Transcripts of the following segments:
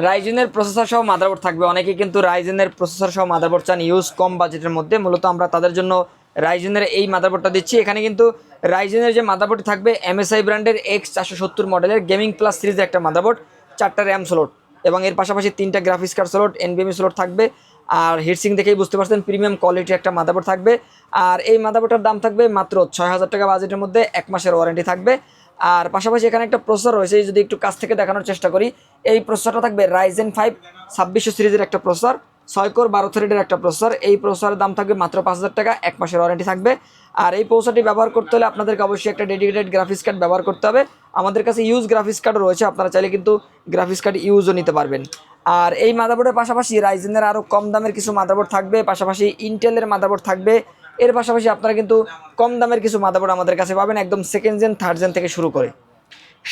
রাইজেনের processor সহ motherboard থাকবে। অনেকে কিন্তু রাইজেনের প্রসেসর সহ মাদারবোর্ড চান ইউজ কম বাজেটের মধ্যে, মূলত আমরা তাদের জন্য রাইজেনের এই মাদারবোর্ডটা দিচ্ছি। এখানে কিন্তু রাইজেনের যে মাদারবোর্ড থাকবে MSI ব্র্যান্ডের X470 মডেলের গেমিং প্লাস সিরিজের একটা মাদারবোর্ড, 4টা র্যাম স্লট এবং এর পাশাপাশি 3টা graphics card slot, NVMe slot থাকবে। আর হিটসিং দেখেই বুঝতে পারছেন প্রিমিয়াম কোয়ালিটির একটা মাদারবোর্ড থাকবে। আর এই মাদারবোর্ডটার দাম থাকবে মাত্র 6000 টাকা বাজেটের মধ্যে, 1 মাসের ওয়ারেন্টি থাকবে। আর পাশাপাশি এখানে একটা প্রসেসর রয়েছে, যদি একটু কাছ থেকে দেখানোর চেষ্টা করি, এই প্রসেসরটা থাকবে Ryzen 5 2600 সিরিজের একটা প্রসেসর, 6 কোর 12 থ্রেডের একটা প্রসেসর। এই প্রসেসরের দাম থাকবে মাত্র 5000 টাকা, 1 মাসের ওয়ারেন্টি থাকবে। আর এই প্রসেসরটি ব্যবহার করতে হলে আপনাদেরকে অবশ্যই একটা ডেডিকেটেড গ্রাফিক্স কার্ড ব্যবহার করতে হবে। আমাদের কাছে ইউজ গ্রাফিক্স কার্ডও রয়েছে, আপনারা চাইলে কিন্তু গ্রাফিক্স কার্ড ইউজও নিতে পারবেন। আর এই মাদারবোর্ডের পাশাপাশি রাইজেনের আরও কম দামের কিছু মাদারবোর্ড থাকবে, পাশাপাশি ইন্টেলের মাদারবোর্ড থাকবে। এর পাশাপাশি আপনারা কিন্তু কম দামের কিছু মাদারবোর্ড আমাদের কাছে পাবেন, একদম সেকেন্ড জেন থার্ড জেন থেকে শুরু করে।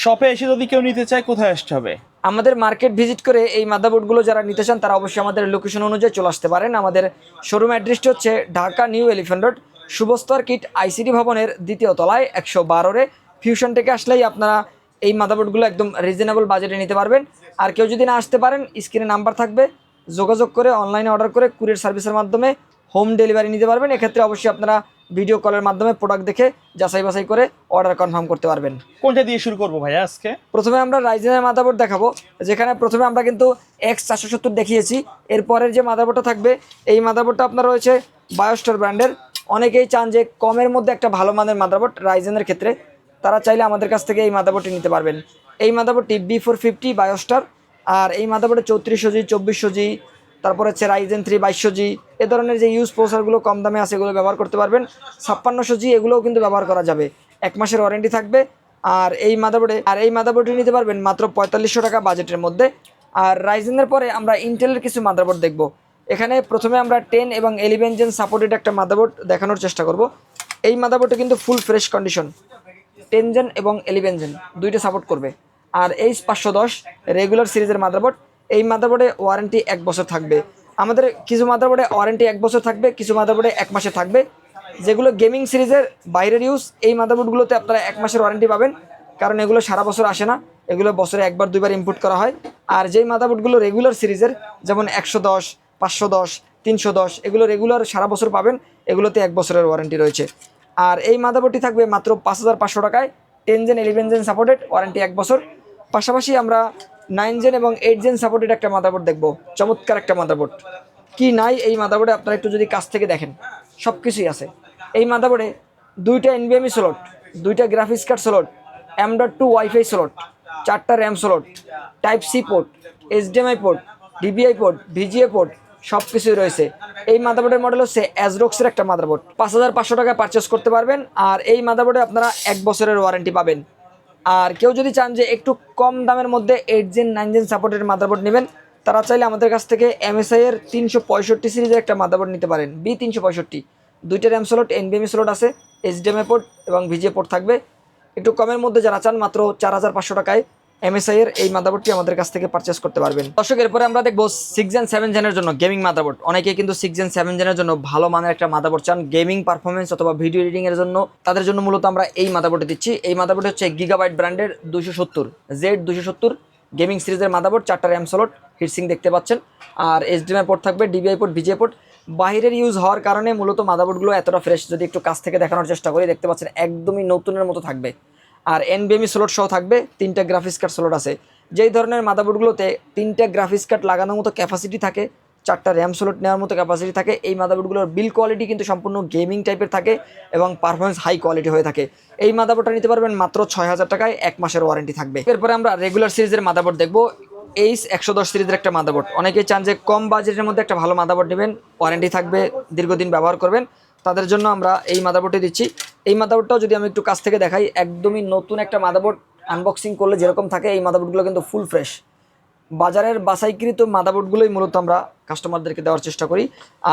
শপে এসে যদি কেউ নিতে চায় কোথায় আসতে হবে? আমাদের মার্কেট ভিজিট করে এই মাদারবোর্ডগুলো যারা নিতে চান তারা অবশ্যই আমাদের লোকেশন অনুযায়ী চলে আসতে পারেন। আমাদের শোরুম অ্যাড্রেসটি হচ্ছে ঢাকা নিউ এলিফ্যান্ট রোড, শুভস্তর কিট ICT ভবনের 2য় তলায় 112-এ। ফিউশন থেকে আসলেই আপনারা এই মাদারবোর্ডগুলো একদম রিজনেবল বাজেটে নিতে পারবেন। আর কেউ যদি না আসতে পারেন, স্ক্রিনে নাম্বার থাকবে, যোগাযোগ করে অনলাইনে অর্ডার করে কুরিয়ার সার্ভিসের মাধ্যমে হোম ডেলিভারি নিতে পারবেন। এক্ষেত্রে অবশ্যই আপনারা ভিডিও কলের মাধ্যমে প্রোডাক্ট দেখে যাচাই বাছাই করে অর্ডার কনফার্ম করতে পারবেন। কোনটা দিয়ে শুরু করবো ভাইয়া আজকে? প্রথমে আমরা রাইজেনের মাদারবোর্ড দেখাবো, যেখানে প্রথমে আমরা কিন্তু X470 দেখিয়েছি। এরপরের যে মাদারবোর্ডটা থাকবে, এই মাদারবোর্ডটা আপনার রয়েছে বায়োস্টার ব্র্যান্ডের। অনেকেই চান যে কমের মধ্যে একটা ভালো মানের মাদারবোর্ড রাইজেনের ক্ষেত্রে, তারা চাইলে আমাদের কাছ থেকে এই মাদারবোর্ডটি নিতে পারবেন। এই মাদারবোর্ডটি B450 বায়োস্টার। আর এই মাদারবোর্ডে 3400G 2400G, তারপর হচ্ছে Ryzen 3 2200G, এ ধরনের যে ইউজ প্রসেসরগুলো কম দামে আছে এগুলো ব্যবহার করতে পারবেন। 5600G এগুলোও কিন্তু ব্যবহার করা যাবে, 1 মাসের ওয়ারেন্টি থাকবে। আর এই মাদারবোর্ডটি নিতে পারবেন মাত্র 4500 টাকা বাজেটের মধ্যে। আর রাইজেনের পরে আমরা ইন্টেলের কিছু মাদারবোর্ড দেখব। এখানে প্রথমে আমরা 10 এবং 11 জেন সাপোর্টেড একটা মাদারবোর্ড দেখানোর চেষ্টা করব। এই মাদারবোর্ডটা কিন্তু ফুল ফ্রেশ কন্ডিশন, 10 জেন এবং 11 জেন দুইটা সাপোর্ট করবে। আর H510 রেগুলার সিরিজের মাদারবোর্ড, এই মাদারবোর্ডে ওয়ারেন্টি 1 বছর থাকবে। আমাদের কিছু মাদারবোর্ডে ওয়ারেন্টি 1 বছর থাকবে, কিছু মাদারবোর্ডে 1 মাসে থাকবে। যেগুলো গেমিং সিরিজের বাইরের ইউজ, এই মাদারবোর্ডগুলোতে আপনারা 1 মাসের ওয়ারেন্টি পাবেন, কারণ এগুলো সারা বছর আসে না, এগুলো বছরে 1বার 2বার ইম্পোর্ট করা হয়। আর যেই মাদারবোর্ডগুলো রেগুলার সিরিজের, যেমন 110 510 310, এগুলো রেগুলার সারা বছর পাবেন, এগুলোতে 1 বছরের ওয়ারেন্টি রয়েছে। আর এই মাদারবোর্ডটি থাকবে মাত্র 5500 টাকায়, 10 জেন 11 জেন সাপোর্টেড, ওয়ারেন্টি 1 বছর। পাশাপাশি আমরা 9 জেন এবং 8 জেন সাপোর্টেড একটা মাদারবোর্ড দেখবো, চমৎকার একটা মাদারবোর্ড। কি নাই এই মাদারবোর্ডে, আপনারা একটু যদি কাছ থেকে দেখেন সব কিছুই আছে। এই মাদারবোর্ডে 2টা NVMe স্লট, 2টা graphics card slot, M.2 wifi slot, 4টা RAM slot, Type-C port, HDMI port, DVI port, VGA port, সব কিছুই রয়েছে। এই মাদারবোর্ডের মডেল হচ্ছে অ্যাজরক্সের একটা মাদারবোর্ড, 5500 টাকায় পারচেস করতে পারবেন। আর এই মাদারবোর্ডে আপনারা 1 বছরের ওয়ারেন্টি পাবেন। আর কেউ যদি চান যে একটু কম দামের মধ্যে 8 জেন 9 জেন সাপোর্টেড মাদারবোর্ড নেবেন, তারা চাইলে আমাদের কাছ থেকে MSI এর 365 সিরিজের একটা মাদারবোর্ড নিতে পারেন, B365। 2টা র্যাম স্লট, NVMe স্লট আছে, HDMI পোর্ট এবং VGA পোর্ট থাকবে। একটু কমের মধ্যে যারা চান মাত্র 4500 টাকায় MSI এর এই মাদারবোর্ডটি আমাদের কাছ থেকে পারচেস করতে পারবেন। দর্শক, এরপরে আমরা দেখবো 6 জেন 7 জেনের জন্য গেমিং মাদারবোর্ড। অনেকেই কিন্তু 6 জেন 7 জেনের জন্য ভালো মানের একটা মাদারবোর্ড চান গেমিং পারফরমেন্স অথবা ভিডিও এডিটিং এর জন্য, তাদের জন্য মূলত আমরা এই মাদারবোর্ডটি দিচ্ছি। এই মাদারবোর্ড হচ্ছে গিগাবাইট ব্র্যান্ডের 270 Z270 গেমিং সিরিজের মাদারবোর্ড, 4টা র্যাম স্লট, হিটসিং দেখতে পাচ্ছেন। আর HDMI পোর্ট থাকবে, DVI পোর্ট, VGA পোর্ট। বাইরের ইউজ হওয়ার কারণে মূলত মাদারবোর্ডগুলো এতটা ফ্রেশ, যদি একটু কাছ থেকে দেখানোর চেষ্টা করি দেখতে পাচ্ছেন একদমই নতুনের মতো থাকবে। আর NVMe স্লট সহ থাকবে, 3টা গ্রাফিক্স কার্ড স্লট আছে। যেই ধরনের মাদারবোর্ডগুলোতে 3টা গ্রাফিক্স কার্ড লাগানোর মতো ক্যাপাসিটি থাকে, 4টা র্যাম স্লট নেওয়ার মতো ক্যাপাসিটি থাকে, এই মাদারবোর্ডগুলোর বিল কোয়ালিটি কিন্তু সম্পূর্ণ গেমিং টাইপের থাকে এবং পারফরমেন্স হাই কোয়ালিটি হয়ে থাকে। এই মাদারবোর্ডটা নিতে পারবেন মাত্র 6000 টাকায়, 1 মাসের ওয়ারেন্টি থাকবে। এরপরে আমরা রেগুলার সিরিজের মাদারবোর্ড দেখবো, H110 সিরিজের একটা মাদারবোর্ড। অনেকেই চান যে কম বাজেটের মধ্যে একটা ভালো মাদারবোর্ড নেবেন, ওয়ারেন্টি থাকবে, দীর্ঘদিন ব্যবহার করবেন, তাদের জন্য আমরা এই মাদারবোর্ডটি দিচ্ছি। এই মাদারবোর্ডটাও যদি আমি একটু কাছ থেকে দেখাই, একদমই নতুন একটা মাদারবোর্ড। আনবক্সিং করলে যেরকম থাকে এই মাদারবোর্ডগুলো কিন্তু ফুল ফ্রেশ। বাজারের বাছাইকৃত মাদারবোর্ডগুলোই মূলত আমরা কাস্টমারদেরকে দেওয়ার চেষ্টা করি।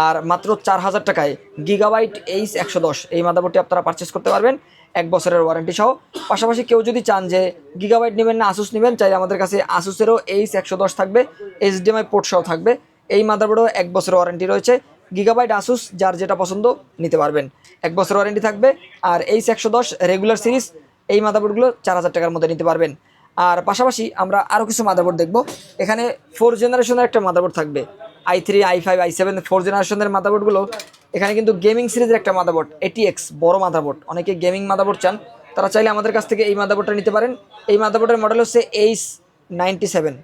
আর মাত্র 4000 টাকায় গিগাবাইট H110 এই মাদারবোর্ডটি আপনারা পারচেস করতে পারবেন, 1 বছরের ওয়ারেন্টি সহ। পাশাপাশি কেউ যদি চান যে গিগাবাইট নেবেন না আসুস নেবেন, চাইলে আমাদের কাছে আসুসেরও H110 থাকবে, HDMI পোর্ট সহ থাকবে। এই মাদারবোর্ডও 1 বছরের ওয়ারেন্টি রয়েছে। গিগাবাইট আসুস যার যেটা পছন্দ নিতে পারবেন, 1 বছর ওয়ারেন্টি থাকবে। আর H110 রেগুলার সিরিজ এই মাদারবোর্ডগুলো 4000 টাকার মধ্যে নিতে পারবেন। আর পাশাপাশি আমরা আরও কিছু মাদারবোর্ড দেখব। এখানে 4 জেনারেশনের একটা মাদারবোর্ড থাকবে, i3, i5, i7 4 জেনারেশনের মাদারবোর্ডগুলো। এখানে কিন্তু গেমিং সিরিজের একটা মাদারবোর্ড ATX বড় মাদারবোর্ড, অনেকে গেমিং মাদারবোর্ড চান, তারা চাইলে আমাদের কাছ থেকে এই মাদারবোর্ডটা নিতে পারেন। এই মাদারবোর্ডের মডেল হচ্ছে H97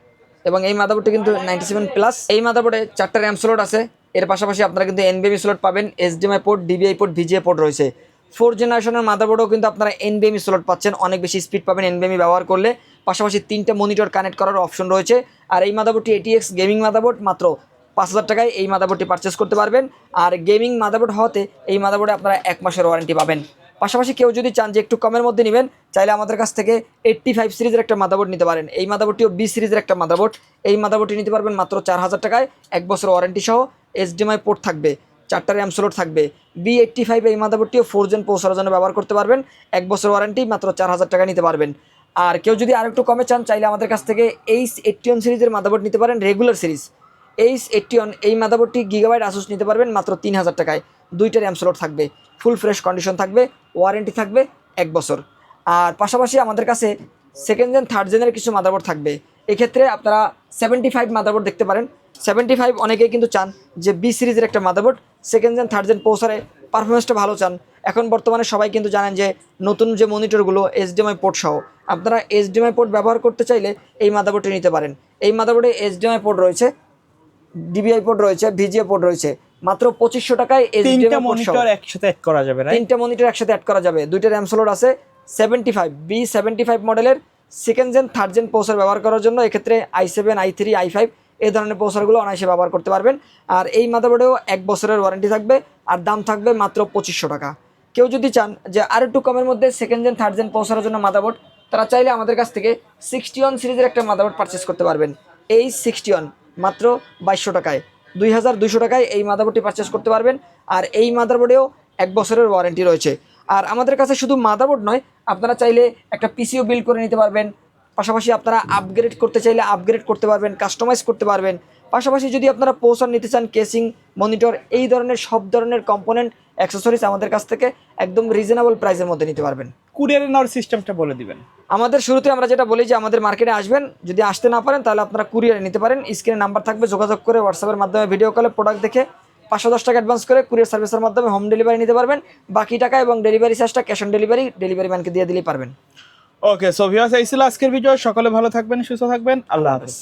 এবং এই মাদারবোর্ডটা কিন্তু 97 প্লাস। এই মাদারবোর্ডে 4টা র্যাম স্লট আছে। এর পাশাপাশি আপনারা কিন্তু NVMe স্লট পাবেন, HDMI port, DVI port, VGA port রয়েছে। 4 জেনারেশনের মাদারবোর্ডও কিন্তু আপনারা NVMe স্লট পাচ্ছেন, অনেক বেশি স্পিড পাবেন NVMe ব্যবহার করলে। পাশাপাশি 3টে মনিটর কানেক্ট করার অপশন রয়েছে। আর এই মাদারবোর্ডটি ATX গেমিং মাদারবোর্ড, মাত্র 5000 টাকায় এই মাদারবোর্ডটি পারচেস করতে পারবেন। আর গেমিং মাদারবোর্ড হওয়াতে এই মাদারবোর্ডে আপনারা 1 মাসের ওয়ারেন্টি পাবেন। পাশাপাশি কেউ যদি চান যে একটু কমের মধ্যে নেবেন, চাইলে আমাদের কাছ থেকে 85 সিরিজের একটা মাদারবোর্ড নিতে পারেন। এই মাদারবোর্ডটিও B সিরিজের একটা মাদারবোর্ড। এই মাদারবোর্ডটি নিতে পারবেন মাত্র 4000 টাকায়, 1 বছর ওয়ারেন্টি সহ। HDMI পোর্ট থাকবে, 4টা র্যাম স্লট থাকবে। B85 এই মাদারবোর্ডটিও 4 জেন প্রসেসরের জন্য ব্যবহার করতে পারবেন, 1 বছর ওয়ারেন্টি, মাত্র 4000 টাকা নিতে পারবেন। আর কেউ যদি আরেকটু কমে চান, চাইলে আমাদের কাছ থেকে H81 সিরিজের মাদারবোর্ড নিতে পারেন, রেগুলার সিরিজ। H81 এই মাদারবোর্ডটি গিগাবাইট আসুস নিতে পারবেন মাত্র 3000 টাকায়। 2টা র্যাম স্লট থাকবে, ফুল ফ্রেশ কন্ডিশন থাকবে, ওয়ারেন্টি থাকবে 1 বছর। আর পাশাপাশি আমাদের কাছে 2nd জেন 3rd জেনের কিছু মাদারবোর্ড থাকবে। এক্ষেত্রে আপনারা 75 মাদারবোর্ড দেখতে পারেন। 75 অনেকেই কিন্তু চান যে B সিরিজের একটা motherboard, 2nd gen 3rd gen প্রসেসরে পারফরমেন্সটা ভালো চান। এখন বর্তমানে সবাই কিন্তু জানেন যে নতুন যে মনিটরগুলো HDMI পোর্ট সহ, আপনারা HDMI পোর্ট ব্যবহার করতে চাইলে এই মাদারবোর্ডটি নিতে পারেন। এই মাদারবোর্ডে HDMI পোর্ট রয়েছে, DVI পোর্ট রয়েছে, VGA পোর্ট রয়েছে। মাত্র 2500 টাকায় তিনটা HDMI পোর্ট সহ মনিটর একসাথে অ্যাড করা যাবে, রাইট? 3টে মনিটর একসাথে অ্যাড করা যাবে। 2টা র্যাম স্লট আছে। 75 B75 মডেলের 2nd gen 3rd gen processor ব্যবহার করার জন্য এক্ষেত্রে i7, i3, i5 এই ধরনের প্রসেসরগুলো অনায়াসে ব্যবহার করতে পারবেন। আর এই মাদারবোর্ডেও 1 বছরের ওয়ারেন্টি থাকবে, আর দাম থাকবে মাত্র 2500 টাকা। কেউ যদি চান যে আর একটু কমের মধ্যে 2nd জেন 3rd জেন প্রসেসরের জন্য মাদারবোর্ড, তারা চাইলে আমাদের কাছ থেকে 61 সিরিজের একটা মাদারবোর্ড পারচেস করতে পারবেন। এই 61 মাত্র 2200 টাকায়, 2200 টাকায় এই মাদারবোর্ডটি পারচেস করতে পারবেন। আর এই মাদারবোর্ডেও 1 বছরের ওয়ারেন্টি রয়েছে। আর আমাদের কাছে শুধু মাদারবোর্ড নয়, আপনারা চাইলে একটা পিসিও বিল্ড করে নিতে পারবেন। পাশাপাশি আপনারা আপগ্রেড করতে চাইলে আপগ্রেড করতে পারবেন, কাস্টমাইজ করতে পারবেন। পাশাপাশি যদি আপনারা প্রসেসর নিতে চান, কেসিং, মনিটর, এই ধরনের সব ধরনের কম্পোনেন্ট অ্যাক্সেসরিজ আমাদের কাছ থেকে একদম রিজনেবল প্রাইসের মধ্যে নিতে পারবেন। কুরিয়ারে নেওয়ার সিস্টেমটা বলে দিবেন। আমাদের শুরুতে আমরা যেটা বলি যে আমাদের মার্কেটে আসবেন, যদি আসতে না পারেন তাহলে আপনারা কুরিয়ারে নিতে পারেন। স্ক্রিনে নাম্বার থাকবে, যোগাযোগ করে হোয়াটসঅ্যাপের মাধ্যমে ভিডিও কলে প্রোডাক্ট দেখে 510 টাকা অ্যাডভান্স করে কুরিয়ার সার্ভিসের মাধ্যমে হোম ডেলিভারি নিতে পারবেন। বাকি টাকা এবং ডেলিভারি চার্জটা ক্যাশ অন ডেলিভারি ম্যানকে দিয়ে দিলেই পারবেন। ওকে, সো ভিউয়ার্স, এই ছিল আজকের ভিডিও। সকলে ভালো থাকবেন, সুস্থ থাকবেন। আল্লাহ হাফেজ।